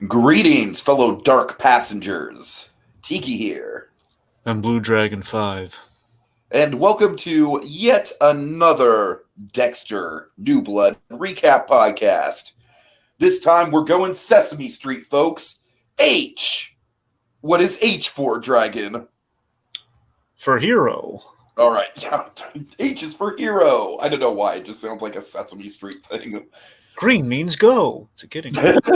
Greetings, fellow dark passengers. Tiki here, And Blue Dragon 5. and welcome to yet another Dexter New Blood recap podcast. This time we're going Sesame Street, folks. H. What is H for, Dragon? For Hero. All right, yeah, H is for hero. I don't know why, it just sounds like a Sesame Street thing. Green means go. It's a kidding. That's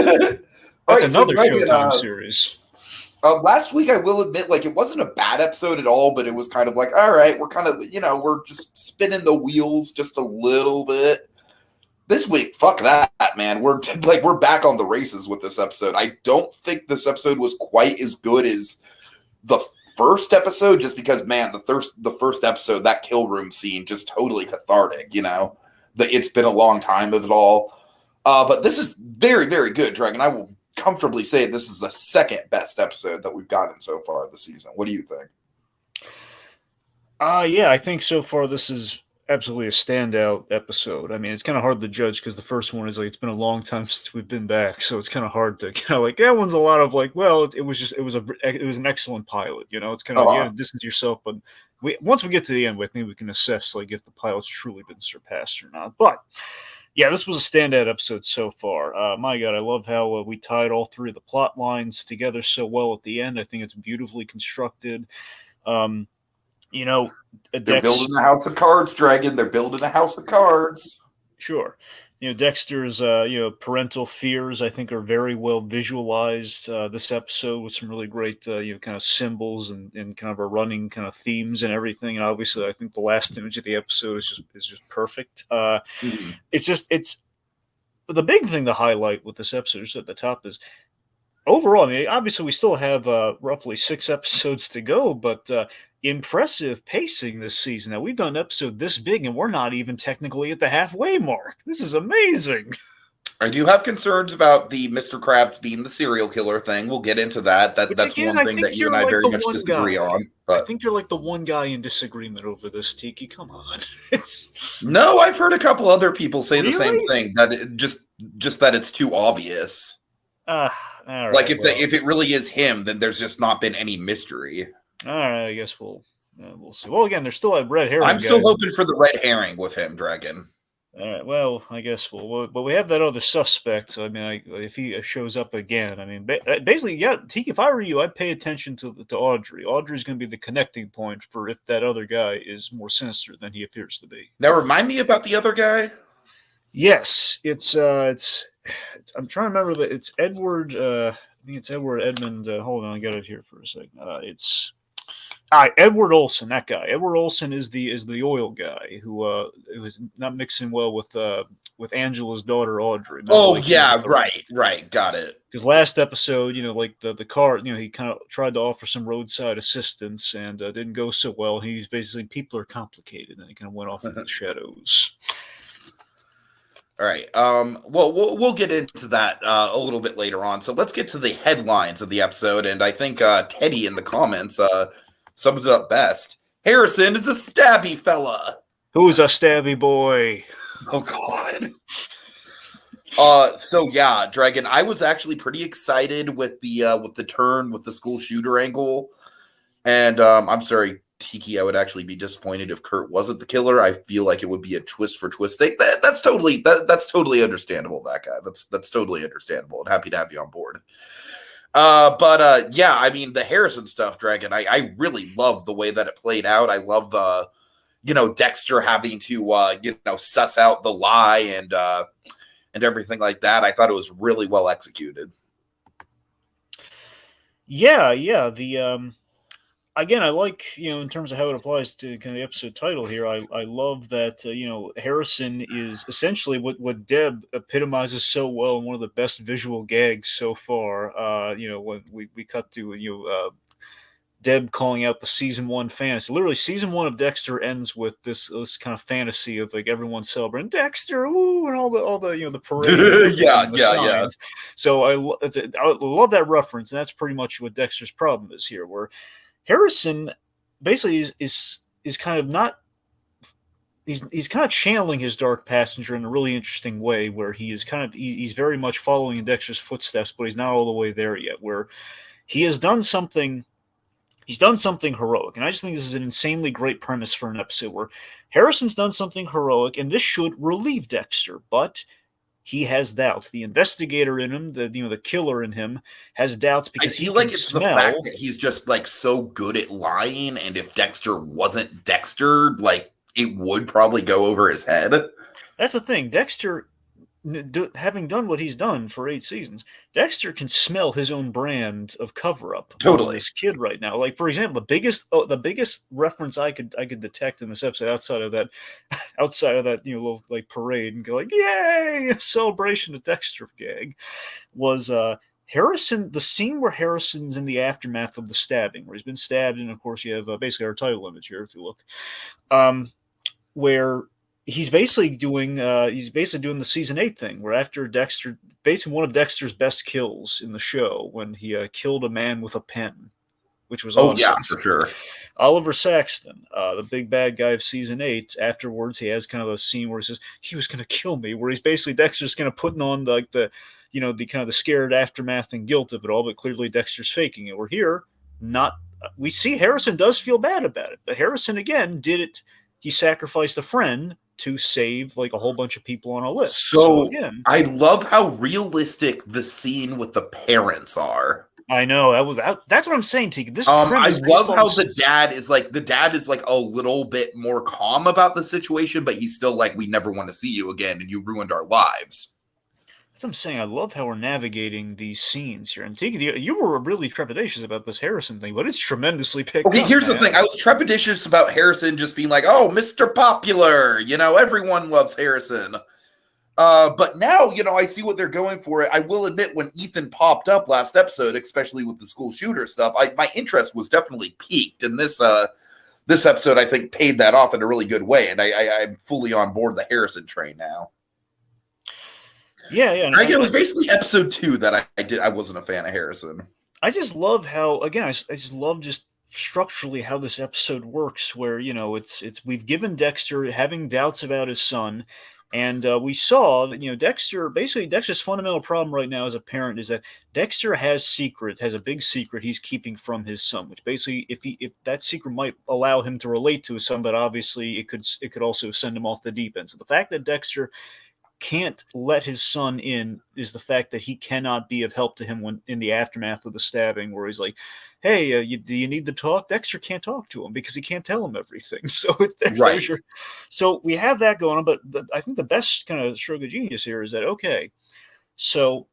Another Showtime series. Last week, I will admit, it wasn't a bad episode at all, but it was kind of like, all right, we're kind of, we're just spinning the wheels just a little bit. This week, fuck that, man. We're back on the races with this episode. I don't think this episode was quite as good as the first episode, just because, man, the first episode, that kill room scene, just totally cathartic. It's been a long time of it all. But this is very, very good, Dragon. I will comfortably say this is the second best episode that we've gotten so far this season. What do you think? Yeah, I think so far this is absolutely a standout episode. I mean, it's kind of hard to judge because the first one is it's been a long time since we've been back, so it's kind of hard to that one's a lot of it was an excellent pilot. It's kind of you got to distance yourself, but once we get to the end, I think we can assess if the pilot's truly been surpassed or not. But yeah, this was a standout episode so far. My God, I love how we tied all three of the plot lines together so well at the end. I think it's beautifully constructed. They're building a house of cards, Dragon. They're building a house of cards. Sure. Dexter's, parental fears, I think, are very well visualized this episode with some really great, kind of symbols and kind of a running kind of themes and everything. And obviously, I think the last image of the episode is just perfect. It's the big thing to highlight with this episode just at the top is overall, I mean, obviously, we still have roughly 6 episodes to go, but impressive pacing this season. Now, we've done an episode this big, and we're not even technically at the halfway mark. This is amazing. I do have concerns about the Mr. Krabs being the serial killer thing. We'll get into that. That's one thing that you and I very much disagree on. But I think you're like the one guy in disagreement over this, Tiki. Come on. No, I've heard a couple other people say the same thing, that just that it's too obvious. All right, if it really is him, then there's just not been any mystery. All right, I guess we'll see. Well, again, there's still a red herring. I'm still hoping for the red herring with him, Dragon. All right, well, I guess but we have that other suspect. So, I mean, if he shows up again, I mean, basically, yeah, Tiki, if I were you, I'd pay attention to Audrey. Audrey's going to be the connecting point for if that other guy is more sinister than he appears to be. Now, remind me about the other guy. Yes, it's I'm trying to remember that it's Edward. I think it's Edward Edmund. Hold on, I got it here for a second. It's Edward Olson. That guy. Edward Olson is the oil guy who is not mixing well with Angela's daughter Audrey. Right, got it. Because last episode, the car, he kind of tried to offer some roadside assistance and didn't go so well. He's basically people are complicated, and he kind of went off into the shadows. All right. Well, we'll get into that a little bit later on. So let's get to the headlines of the episode. And I think Teddy in the comments sums it up best. Harrison is a stabby fella. Who's a stabby boy? Oh, God. So yeah, Dragon, I was actually pretty excited with the turn with the school shooter angle. And I'm sorry, Tiki, I would actually be disappointed if Kurt wasn't the killer. I feel like it would be a twist for twist thing. That's totally understandable. That guy, that's totally understandable. And happy to have you on board. Yeah, I mean the Harrison stuff, Dragon. I really love the way that it played out. I love Dexter having to suss out the lie and everything like that. I thought it was really well executed. Yeah. Again, I like, in terms of how it applies to kind of the episode title here, I love that, Harrison is essentially what Deb epitomizes so well in one of the best visual gags so far. When we cut to, Deb calling out the season 1 fantasy. Literally, season 1 of Dexter ends with this kind of fantasy of everyone celebrating Dexter, ooh, and all the the parade. yeah. So I love that reference, and that's pretty much what Dexter's problem is here, where Harrison basically is kind of not he's kind of channeling his dark passenger in a really interesting way, where he's very much following in Dexter's footsteps, but he's not all the way there yet. Where he has done something. He's done something heroic, and I just think this is an insanely great premise for an episode where Harrison's done something heroic, and this should relieve Dexter, but he has doubts. The investigator in him, the killer in him, has doubts I because he feel can like it's the smell. fact that he's just like so good at lying, and if Dexter wasn't Dexter, like it would probably go over his head. That's the thing. Dexter, having done what he's done for 8 seasons, Dexter can smell his own brand of cover up on Totally. this kid right now. Like, for example, the biggest reference I could detect in this episode, outside of that little like parade and go like, yay, a celebration of Dexter gag, was Harrison, the scene where Harrison's in the aftermath of the stabbing, where he's been stabbed, and of course you have basically our title image here if you look, where he's basically doing the season 8 thing, where after Dexter, basically one of Dexter's best kills in the show, when he killed a man with a pen, which was awesome. Yeah, for sure. Oliver Saxton, the big bad guy of season 8, afterwards he has kind of a scene where he says he was going to kill me, where he's basically Dexter's kind of putting on like the kind of the scared aftermath and guilt of it all, but clearly Dexter's faking it. We're here, we see Harrison does feel bad about it, but Harrison again did it. He sacrificed a friend to save like a whole bunch of people on a list. So again, I love how realistic the scene with the parents are. I know that's what I'm saying, Tiki. This I premise, love how the dad is like a little bit more calm about the situation, but he's still like, we never want to see you again, and you ruined our lives. That's what I'm saying. I love how we're navigating these scenes here. And Tiki, you were really trepidatious about this Harrison thing, but it's tremendously picked up. Okay, here's the thing. I was trepidatious about Harrison just being like, oh, Mr. Popular. Everyone loves Harrison. But now, I see what they're going for. I will admit, when Ethan popped up last episode, especially with the school shooter stuff, my interest was definitely piqued. And this episode, I think, paid that off in a really good way. And I'm fully on board the Harrison train now. Yeah. It was basically episode 2 that I wasn't a fan of Harrison. I just love how, again, I just love just structurally how this episode works, where, we've given Dexter having doubts about his son. And we saw that, Dexter's fundamental problem right now as a parent is that Dexter has a big secret he's keeping from his son, which basically, if that secret might allow him to relate to his son, but obviously it could also send him off the deep end. So the fact that Dexter can't let his son in is the fact that he cannot be of help to him when in the aftermath of the stabbing, where he's like, hey, do you need to talk? Dexter can't talk to him because he can't tell him everything. So right. So we have that going on, but I think the best kind of stroke of genius here is that, okay, so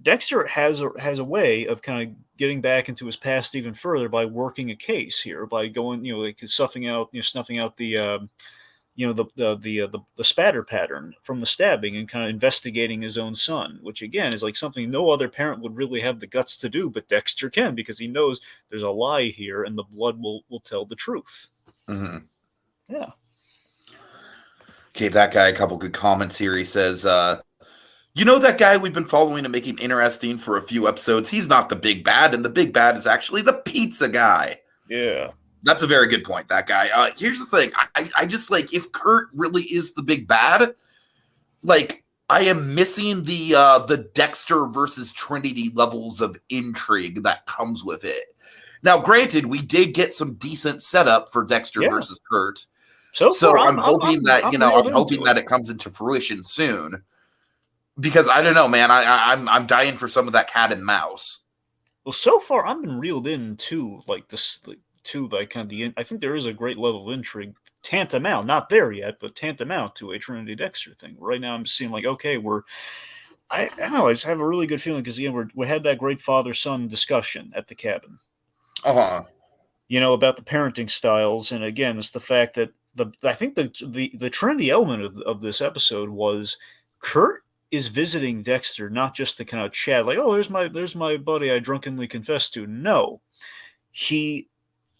Dexter has a way of kind of getting back into his past even further by working a case here, by going, snuffing out the the spatter pattern from the stabbing and kind of investigating his own son, which again is like something no other parent would really have the guts to do, but Dexter can, because he knows there's a lie here and the blood will tell the truth. Mm-hmm. Yeah. Okay, that guy, a couple good comments here. He says, that guy we've been following and making interesting for a few episodes, he's not the big bad, and the big bad is actually the pizza guy. Yeah. That's a very good point, that guy. Here's the thing. I just, like, if Kurt really is the big bad, like, I am missing the Dexter versus Trinity levels of intrigue that comes with it. Now, granted, we did get some decent setup for Dexter versus Kurt. So I'm hoping that it comes into fruition soon. Because I don't know, man. I'm dying for some of that cat and mouse. Well, so far I've been reeled in to like this. I think there is a great level of intrigue, tantamount, not there yet, but tantamount to a Trinity Dexter thing. Right now I'm seeing like, okay, I don't know, I just have a really good feeling because again, we had that great father-son discussion at the cabin. Uh-huh. About the parenting styles, and again, it's the fact that I think the Trinity element of this episode was Kurt is visiting Dexter, not just to kind of chat, like, oh, there's my buddy I drunkenly confessed to. No.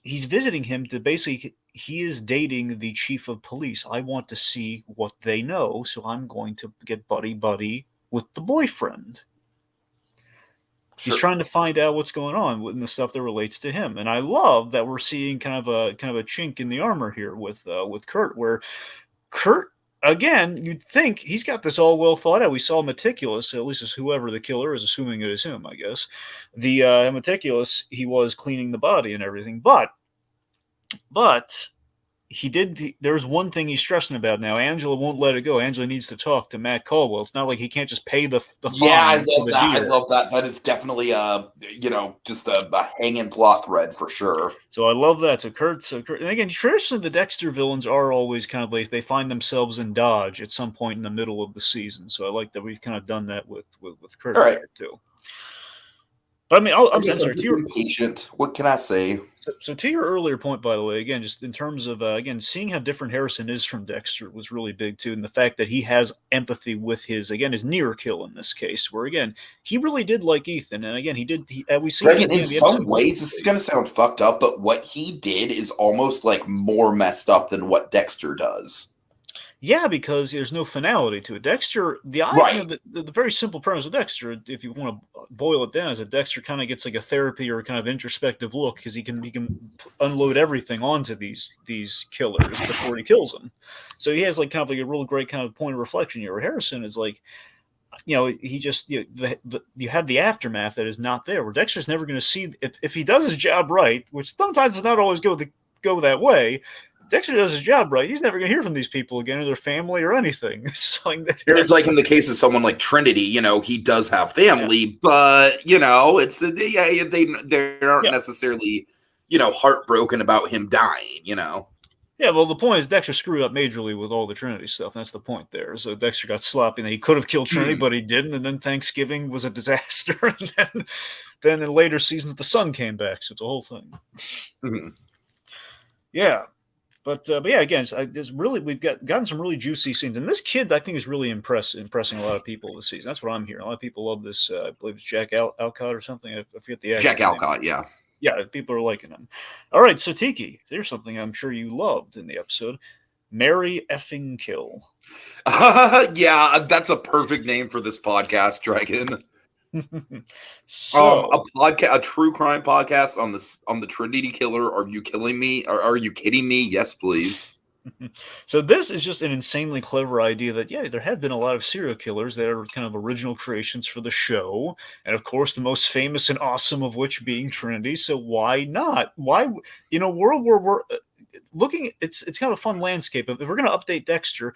He's visiting him to basically, he is dating the chief of police. I want to see what they know, so I'm going to get buddy with the boyfriend. He's Sure. trying to find out what's going on with the stuff that relates to him, and I love that we're seeing kind of a chink in the armor here with Kurt, where Kurt, again, you'd think he's got this all well thought out. We saw Meticulous, at least as whoever the killer is, assuming it is him, I guess. The Meticulous, he was cleaning the body and everything, but there's one thing he's stressing about now. Angela won't let it go. Angela needs to talk to Matt Caldwell. It's not like he can't just pay the Yeah, I fine for love the that. I deer. love that. That is definitely just a hanging plot thread for sure. So I love that. So Kurt, and again, traditionally the Dexter villains are always kind of like they find themselves in Dodge at some point in the middle of the season. So I like that we've kind of done that with Kurt All right. here too. But I mean, I'm I'm sorry. just impatient. What can I say? So to your earlier point, by the way, again, just in terms of again seeing how different Harrison is from Dexter was really big too, and the fact that he has empathy with his near kill in this case, where again he really did like Ethan, and again we see Dragon, in some ways, this is going to sound fucked up, but what he did is almost like more messed up than what Dexter does. Yeah, because there's no finality to it. Dexter, Right. The very simple premise of Dexter, if you want to boil it down, is that Dexter kind of gets like a therapy or kind of introspective look because he can unload everything onto these killers before he kills them. So he has like kind of like a real great kind of point of reflection here. Where Harrison is like, he just you have the aftermath that is not there. Where Dexter's never going to see if he does his job right, which sometimes does not always go that way. Dexter does his job right. He's never going to hear from these people again, or their family, or anything. It's like that. It's like in the case of someone like Trinity, he does have family, but it's they aren't necessarily heartbroken about him dying. Yeah, well, the point is Dexter screwed up majorly with all the Trinity stuff. That's the point there. So Dexter got sloppy, and he could have killed Trinity, but he didn't. And then Thanksgiving was a disaster. And then in later seasons, the son came back. So it's a whole thing. Mm-hmm. Yeah. But yeah, again, we've gotten some really juicy scenes, and this kid I think is really impressing a lot of people this season. That's what I'm hearing. A lot of people love this. I believe it's Jack Alcott or something. I forget the actor's Jack name. Alcott, yeah. Yeah, people are liking him. All right, so Tiki, here's something I'm sure you loved in the episode: Marry effing kill. Yeah, that's a perfect name for this podcast, Dragon. So a true crime podcast on the Trinity Killer. Are you killing me? Are you kidding me? Yes, please. So this is just an insanely clever idea that there have been a lot of serial killers that are kind of original creations for the show, and of course the most famous and awesome of which being Trinity. So why not? Why in a world where we're looking, it's kind of a fun landscape. If we're going to update Dexter,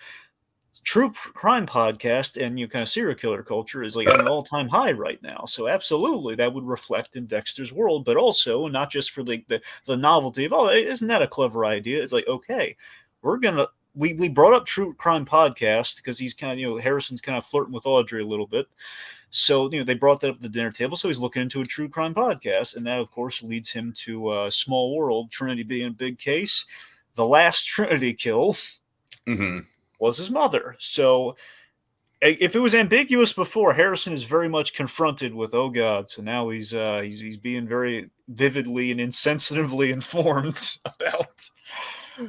true crime podcast and kind of serial killer culture is like at an all-time high right now. So absolutely that would reflect in Dexter's world, but also not just for the novelty of, isn't that a clever idea? It's like, okay, we brought up true crime podcast because he's kind of, Harrison's kind of flirting with Audrey a little bit. So, they brought that up at the dinner table. So he's looking into a true crime podcast. And that, of course, leads him to Small World, Trinity being a big case. The last Trinity kill was his mother. So if it was ambiguous before, Harrison is very much confronted with, oh God. So now he's being very vividly and insensitively informed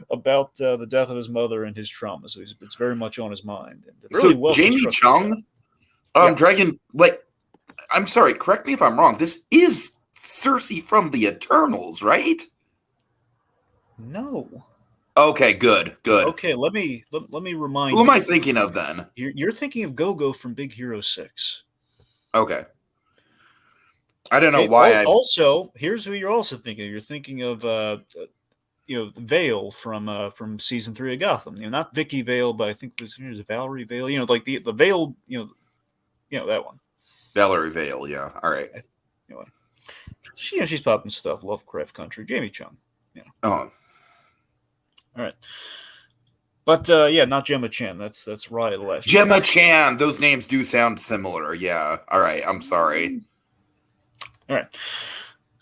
about the death of his mother and his trauma. So it's very much on his mind. And really well Jamie Chung, Dragon, I'm sorry, correct me if I'm wrong. This is Cersei from the Eternals, right? No. Okay, good. Okay, let me remind you. Who am I thinking of then? You're thinking of Go-Go from Big Hero 6. Okay. I don't know why. Also, here's who you're also thinking. You're thinking of Vale from season 3 of Gotham. Not Vicky Vale, but I think there's Valerie Vale. Like the Vale. That one. Valerie Vale. Yeah. All right. She's popping stuff. Lovecraft Country. Jamie Chung. Oh. All right. But not Gemma Chan. That's Raya the Last. Gemma Chan. Those names do sound similar. Yeah. All right. I'm sorry. All right.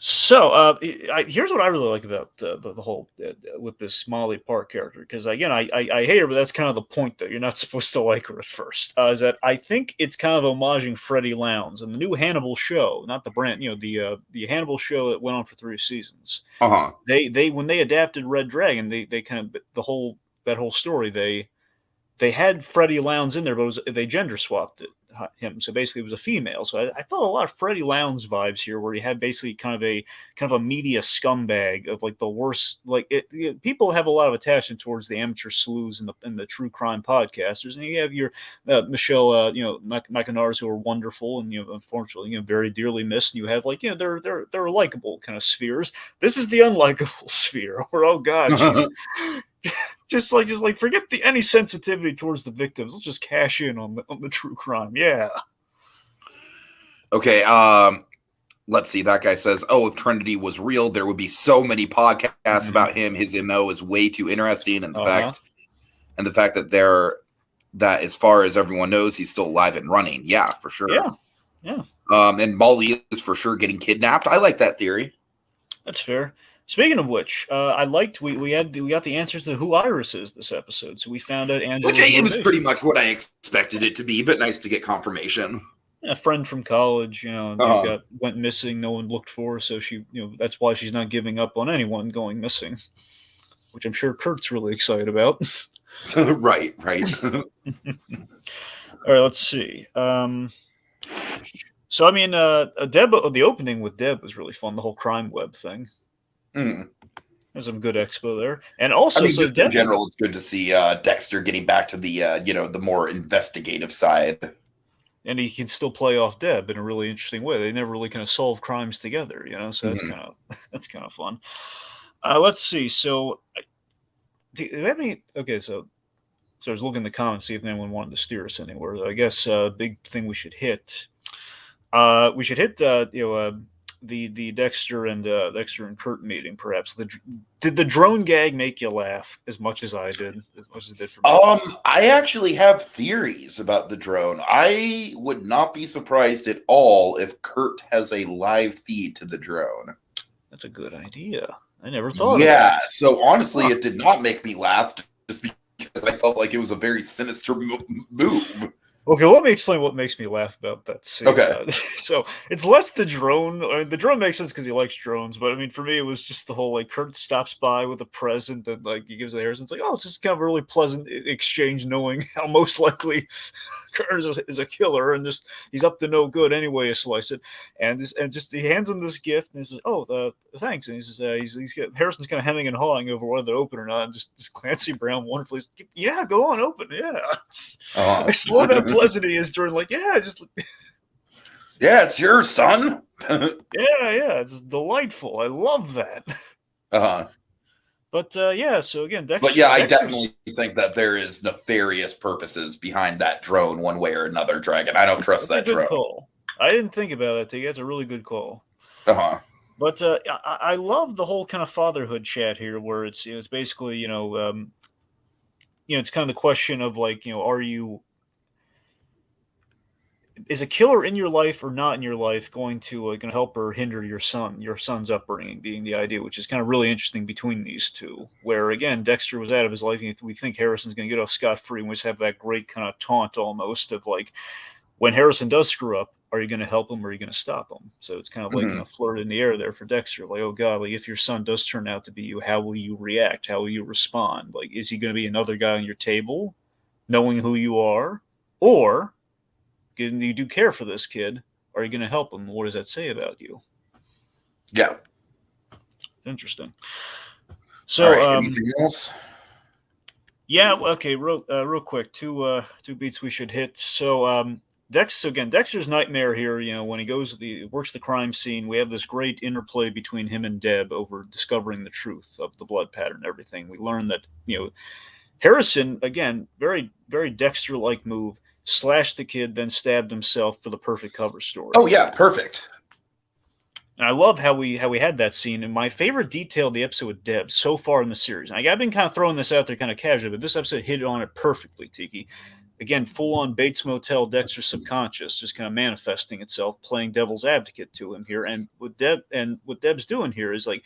So here's what I really like about the whole with this Molly Park character, because again I hate her, but that's kind of the point though. You're not supposed to like her at first. Is that I think it's kind of homaging Freddie Lounds and the new Hannibal show, not the brand, the Hannibal show that went on for 3 seasons. They when they adapted Red Dragon, they kind of that whole story they they had Freddie Lounds in there, but they gender swapped him. So basically, it was a female. So I felt a lot of Freddie Lounds vibes here, where he had basically kind of a media scumbag of like the worst. Like people have a lot of attachment towards the amateur sleuths and the true crime podcasters, and you have your Michelle, McInerney's, who are wonderful and unfortunately very dearly missed. And you have like they're likable kind of spheres. This is the unlikable sphere, where oh god, she's just like forget any sensitivity towards the victims. Let's just cash in on the true crime. Yeah. Okay. Let's see. That guy says, "Oh, if Trinity was real, there would be so many podcasts about him. His MO is way too interesting, and the fact that as far as everyone knows, he's still alive and running. Yeah, for sure. Yeah. And Molly is for sure getting kidnapped. I like that theory. That's fair. Speaking of which, I liked we got the answers to who Iris is this episode, so we found out Angela. It was pretty much what I expected it to be, but nice to get confirmation. A friend from college, went missing. No one looked for her, so she, that's why she's not giving up on anyone going missing, which I'm sure Kurt's really excited about. Right. All right, let's see. So I mean, Deb, the opening with Deb was really fun. The whole crime web thing. There's some good expo there, and also, just in general, it's good to see Dexter getting back to the the more investigative side, and he can still play off Deb in a really interesting way. They never really kind of solve crimes together, so that's kind of fun. Let's see. So, do you have any? Okay, so I was looking in the comments, see if anyone wanted to steer us anywhere. I guess big thing we should hit. The Dexter and Kurt meeting, perhaps. Did the drone gag make you laugh as much as I did? As much as it did for me? I actually have theories about the drone. I would not be surprised at all if Kurt has a live feed to the drone. That's a good idea. I never thought of that. Yeah, so honestly, it did not make me laugh just because I felt like it was a very sinister move. Okay, let me explain what makes me laugh about that scene. Okay. So it's less the drone. The drone makes sense because he likes drones, but I mean, for me, it was just the whole like Kurt stops by with a present and like he gives it to Harrison. It's like, oh, it's just kind of a really pleasant exchange, knowing how most likely Kurt is a killer and just he's up to no good anyway. You slice it, and just he hands him this gift and he says, "Oh, thanks." And he says, Harrison's kind of hemming and hawing over whether to open or not. And just Clancy Brown wonderfully, yeah, go on, open, yeah. I love how pleasant he is during like, yeah, it's yours, son. yeah, it's delightful. I love that. But so again, Dexter. But yeah, I definitely think that there is nefarious purposes behind that drone, one way or another. Dragon, I don't trust that drone. Call. I didn't think about that. That's a really good call. But I love the whole kind of fatherhood chat here, where it's basically it's kind of the question of like is a killer in your life or not in your life going to help or hinder your son's upbringing, being the idea, which is kind of really interesting between these two, where again Dexter was out of his life and we think Harrison's going to get off scot-free, and we just have that great kind of taunt almost of like, when Harrison does screw up, are you going to help him or are you going to stop him? So it's kind of like a flirt in the air there for Dexter, like, oh god, like if your son does turn out to be you, how will you react? How will you respond? Like, is he going to be another guy on your table knowing who you are, or you do care for this kid, are you going to help him? What does that say about you? Yeah. Interesting. So, anything else? Yeah, okay, real quick, two beats we should hit. So, Dexter's nightmare here, when he works the crime scene, we have this great interplay between him and Deb over discovering the truth of the blood pattern and everything. We learn that, Harrison, again, very, very Dexter-like move, slashed the kid, then stabbed himself for the perfect cover story. Oh yeah, perfect. And I love how we had that scene. And my favorite detail of the episode with Deb so far in the series, and I've been kind of throwing this out there kind of casually, but this episode hit on it perfectly, Tiki. Again, full-on Bates Motel Dexter subconscious, just kind of manifesting itself, playing devil's advocate to him here. And what Deb's doing here is like,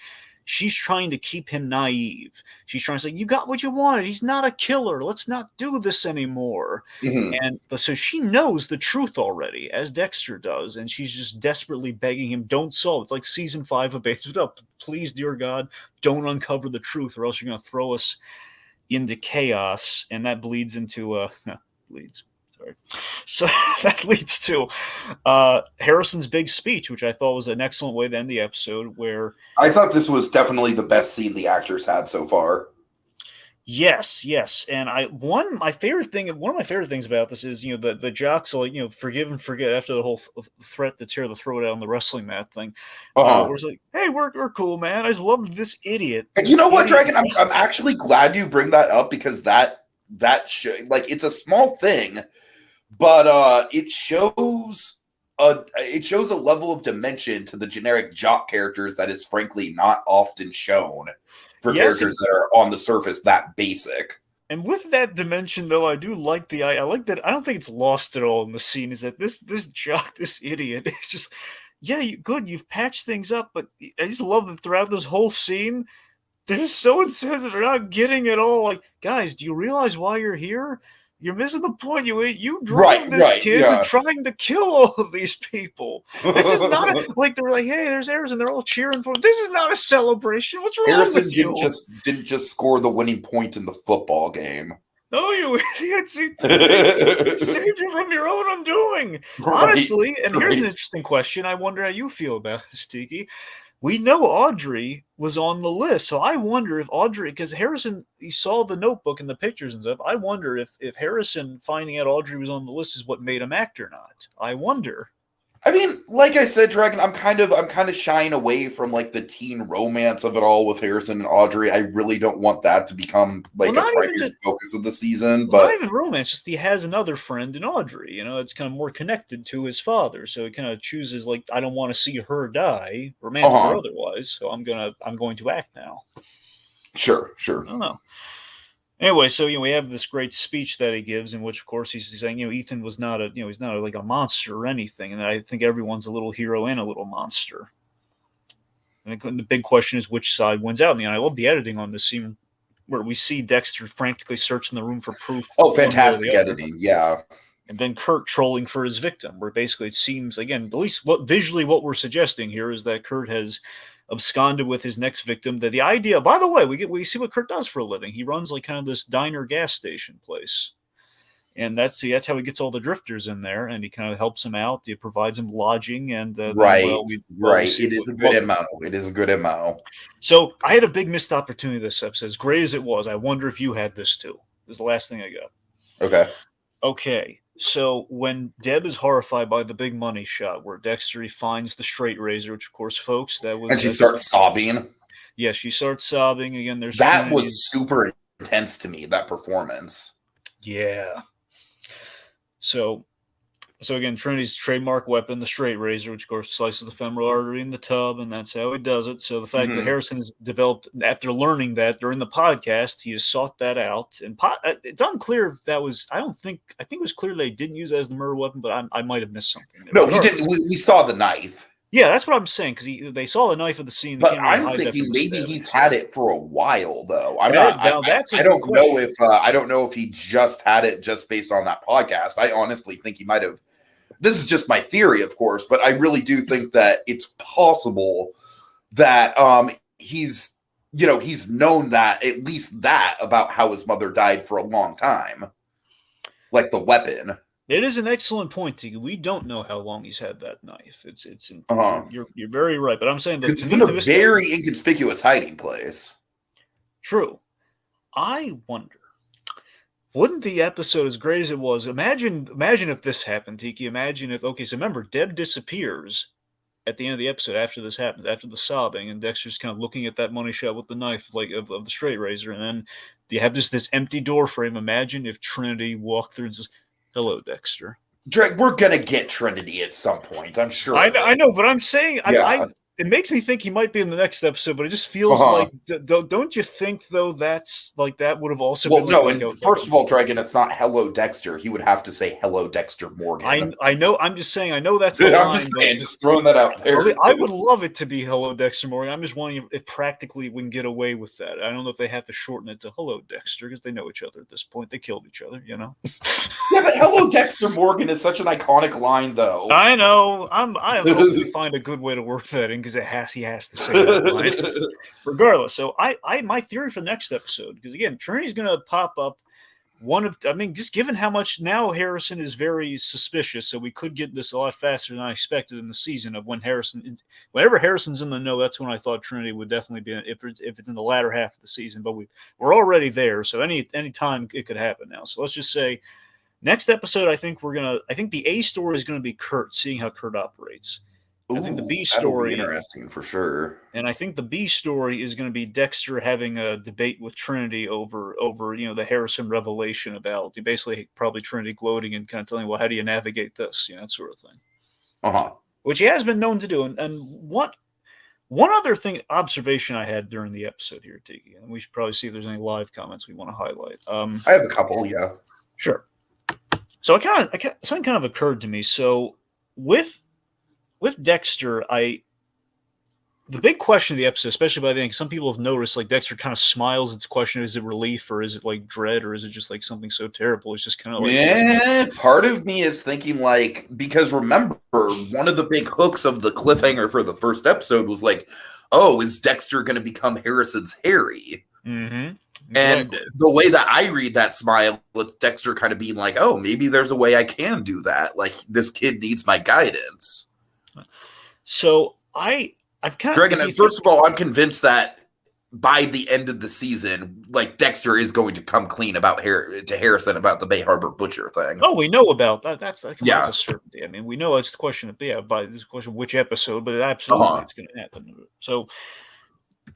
she's trying to keep him naive. She's trying to say, you got what you wanted. He's not a killer. Let's not do this anymore. And so she knows the truth already, as Dexter does, and she's just desperately begging him, don't solve. It's like season 5 of Bates Motel. Please, dear God, don't uncover the truth, or else you're going to throw us into chaos, and that bleeds into bleeds. Sorry. So that leads to Harrison's big speech, which I thought was an excellent way to end the episode. Where I thought this was definitely the best scene the actors had so far. yes, and one of my favorite things about this is the jocks are like forgive and forget after the whole threat to tear the throat out on the wrestling mat thing. Where it's like, hey, we're cool, man. I just love this idiot. And you know what, Dragon? I'm actually glad you bring that up because that like it's a small thing. But it shows a level of dimension to the generic jock characters that is frankly not often shown for characters that are on the surface that basic. And with that dimension, though, I do like I like that. I don't think it's lost at all in the scene. Is that this jock, this idiot, is just good. You've patched things up, but I just love that throughout this whole scene, they're just so insensitive. They're not getting it all. Like, guys, do you realize why you're here? You're missing the point. You drove this kid to trying to kill all of these people. This is not like they're like, hey, there's Harrison. They're all cheering for him. This is not a celebration. What's wrong with you? Harrison didn't just score the winning point in the football game. No, you idiots! He saved you from your own undoing. Honestly, and here's an interesting question. I wonder how you feel about this, Tiki. We know Audrey was on the list, so I wonder if Audrey, because Harrison, he saw the notebook and the pictures and stuff. I wonder if Harrison finding out Audrey was on the list is what made him act or not. I wonder. I mean, like I said, Dragon, I'm kind of shying away from like the teen romance of it all with Harrison and Audrey. I really don't want that to become like a primary focus of the season. But not even romance, just he has another friend in Audrey. It's kind of more connected to his father, so he kind of chooses like, I don't want to see her die, romantic or otherwise. So I'm going to act now. Sure. I don't know. Anyway, so we have this great speech that he gives, in which, of course, he's saying, Ethan was not he's not like a monster or anything, and I think everyone's a little hero and a little monster. And the big question is which side wins out in the end. I love the editing on this scene where we see Dexter frantically searching the room for proof. Oh, fantastic editing, yeah. And then Kurt trolling for his victim, where basically it seems, again, at least what we're suggesting here is that Kurt has absconded with his next victim. That the idea, by the way, we see what Kurt does for a living. He runs like kind of this diner gas station place, and that's how he gets all the drifters in there, and he kind of helps them out. He provides them lodging, and right. It is a good MO. It is a good MO. So I had a big missed opportunity this episode, as great as it was. I wonder if you had this too. This is the last thing I got. Okay. So when Deb is horrified by the big money shot, where Dexter finds the straight razor, which of course, folks, and she starts sobbing. Yeah, she starts sobbing again. That was super intense to me. That performance. Yeah. So again, Trinity's trademark weapon, the straight razor, which of course slices the femoral artery in the tub, and that's how he does it. So the fact that Harrison has developed, after learning that during the podcast, he has sought that out. And it's unclear if that was, I think it was clear they didn't use it as the murder weapon, but I might have missed something there. No, he didn't. We saw the knife. Yeah, that's what I'm saying, because they saw the knife of the scene. But I'm thinking maybe he's had it for a while, though. I don't know if he just had it just based on that podcast. I honestly think he might have. This is just my theory, of course, but I really do think that it's possible that he's known that, at least that, about how his mother died for a long time. Like the weapon. It is an excellent point, Tiki. We don't know how long he's had that knife. You're very right, but I'm saying that it's in a very inconspicuous hiding place. True. I wonder, wouldn't the episode, as great as it was, imagine if this happened, Tiki. Imagine if, so remember, Deb disappears at the end of the episode after this happens, after the sobbing, and Dexter's kind of looking at that money shot with the knife, like of the straight razor, and then you have this empty door frame. Imagine if Trinity walked through and says, "Hello, Dexter." Drake, we're gonna get Trinity at some point, I'm sure. I know, but I'm saying, it makes me think he might be in the next episode, but it just feels like, don't you think, though, that's like that would have also been... Well, no, and first of all, Dragon, it's not hello, Dexter. He would have to say hello, Dexter Morgan. I know, I'm just saying, I know that's the line. Just throwing that out there. I would love it to be hello, Dexter Morgan. I'm just wondering if practically we can get away with that. I don't know if they have to shorten it to hello, Dexter, because they know each other at this point. They killed each other, Yeah, but hello, Dexter Morgan is such an iconic line, though. I know. I hope we find a good way to work that in. because he has to say that line. Regardless, so my theory for the next episode, because again, Trinity's going to pop up. Just given how much now Harrison is very suspicious, so we could get this a lot faster than I expected in the season of whenever Harrison's in the know, that's when I thought Trinity would definitely be if it's in the latter half of the season, but we're already there, so any time it could happen now. So let's just say next episode, I think the A story is going to be Kurt, seeing how Kurt operates. Ooh, I think the B that'll story be interesting for sure. And I think the B story is going to be Dexter having a debate with Trinity over the Harrison revelation about basically probably Trinity gloating and kind of telling, well, how do you navigate this, that sort of thing. Which he has been known to do. And one other observation I had during the episode here, Tiki, and we should probably see if there's any live comments we want to highlight. I have a couple, yeah. Sure. So something kind of occurred to me. So with Dexter, the big question of the episode, especially by the end, some people have noticed, like, Dexter kind of smiles. It's a question, is it relief or is it like dread or is it just like something so terrible? It's just kind of like... Yeah, part of me is thinking like, because remember, one of the big hooks of the cliffhanger for the first episode was like, oh, is Dexter going to become Harrison's Harry? Mm-hmm. And the way that I read that smile, it's Dexter kind of being like, oh, maybe there's a way I can do that. Like, this kid needs my guidance. So I've kind of... Dragon, first of all, I'm convinced that by the end of the season, like, Dexter is going to come clean about to Harrison about the Bay Harbor Butcher thing. Oh, we know about that. That's a certainty. I mean, we know it's the question of by this question of which episode, but absolutely it's going to happen. So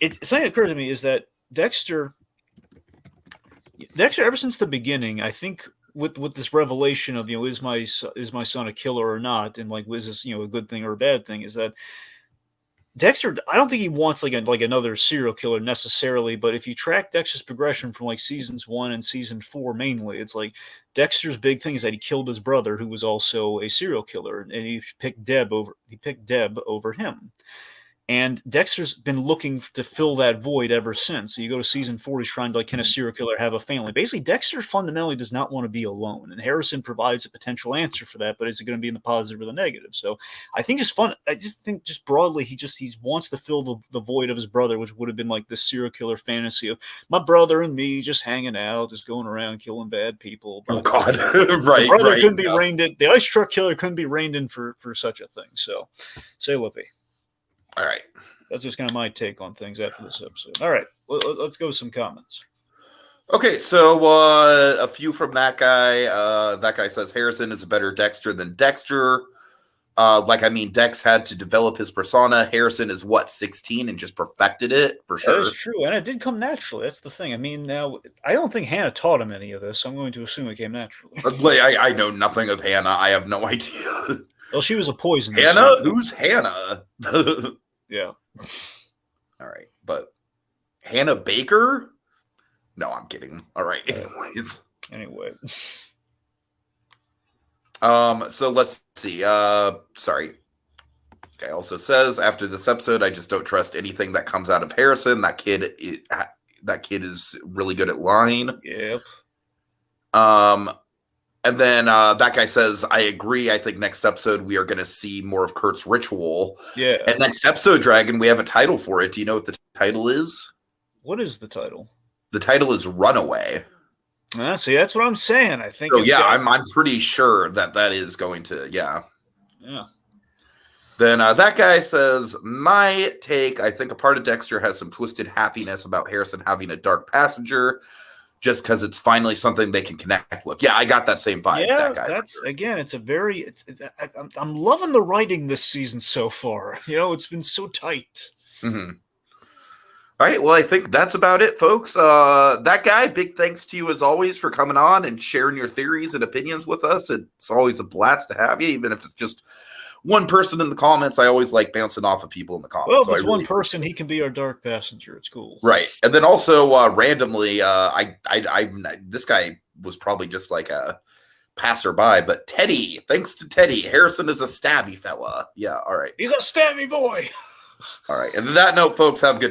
something that occurs to me is that Dexter, ever since the beginning, I think with this revelation of, is my son a killer or not, and like, was this a good thing or a bad thing, is that Dexter, I don't think he wants like another serial killer necessarily, but if you track Dexter's progression from like seasons 1 and season 4 mainly, it's like Dexter's big thing is that he killed his brother, who was also a serial killer, and he picked Deb over him. And Dexter's been looking to fill that void ever since. So you go to season 4, he's trying to, like, can a serial killer have a family? Basically, Dexter fundamentally does not want to be alone. And Harrison provides a potential answer for that, but is it going to be in the positive or the negative? So I think just broadly, he wants to fill the void of his brother, which would have been like this serial killer fantasy of my brother and me just hanging out, just going around killing bad people. Oh, God. Right. The brother couldn't be reined in. The ice truck killer couldn't be reined in for such a thing. So say Lippy. All right. That's just kind of my take on things after this episode. All right. Let's go with some comments. Okay, so a few from that guy. That guy says Harrison is a better Dexter than Dexter. Dex had to develop his persona. Harrison is 16 and just perfected it for sure. That is true, and it did come naturally. That's the thing. I mean, now I don't think Hannah taught him any of this. I'm going to assume it came naturally. I know nothing of Hannah. I have no idea. Well, she was a poison. Hannah? Who's Hannah? Yeah. All right, but Hannah Baker? No, I'm kidding. All right. Anyway. So let's see. Sorry. Guy also says, after this episode, I just don't trust anything that comes out of Harrison. That kid is really good at lying. Yep. And then that guy says, I agree. I think next episode we are going to see more of Kurt's ritual. Yeah. And next episode, Dragon, we have a title for it. Do you know what the title is? What is the title? The title is Runaway. See, that's what I'm saying. I think. So yeah, I'm pretty sure that is going to, yeah. Yeah. Then that guy says, my take, I think a part of Dexter has some twisted happiness about Harrison having a dark passenger, just because it's finally something they can connect with. Yeah, I got that same vibe. Yeah, that guy that's again. It's a very. I'm loving the writing this season so far. It's been so tight. Mm-hmm. All right, well, I think that's about it, folks. That guy, big thanks to you as always for coming on and sharing your theories and opinions with us. It's always a blast to have you, even if it's just one person in the comments. I always like bouncing off of people in the comments. Well, if it's one person, he can be our dark passenger. It's cool. Right. And then also randomly, this guy was probably just like a passerby, but Teddy, thanks to Teddy, Harrison is a stabby fella. Yeah. All right. He's a stabby boy. All right. And on that note, folks, have a good night.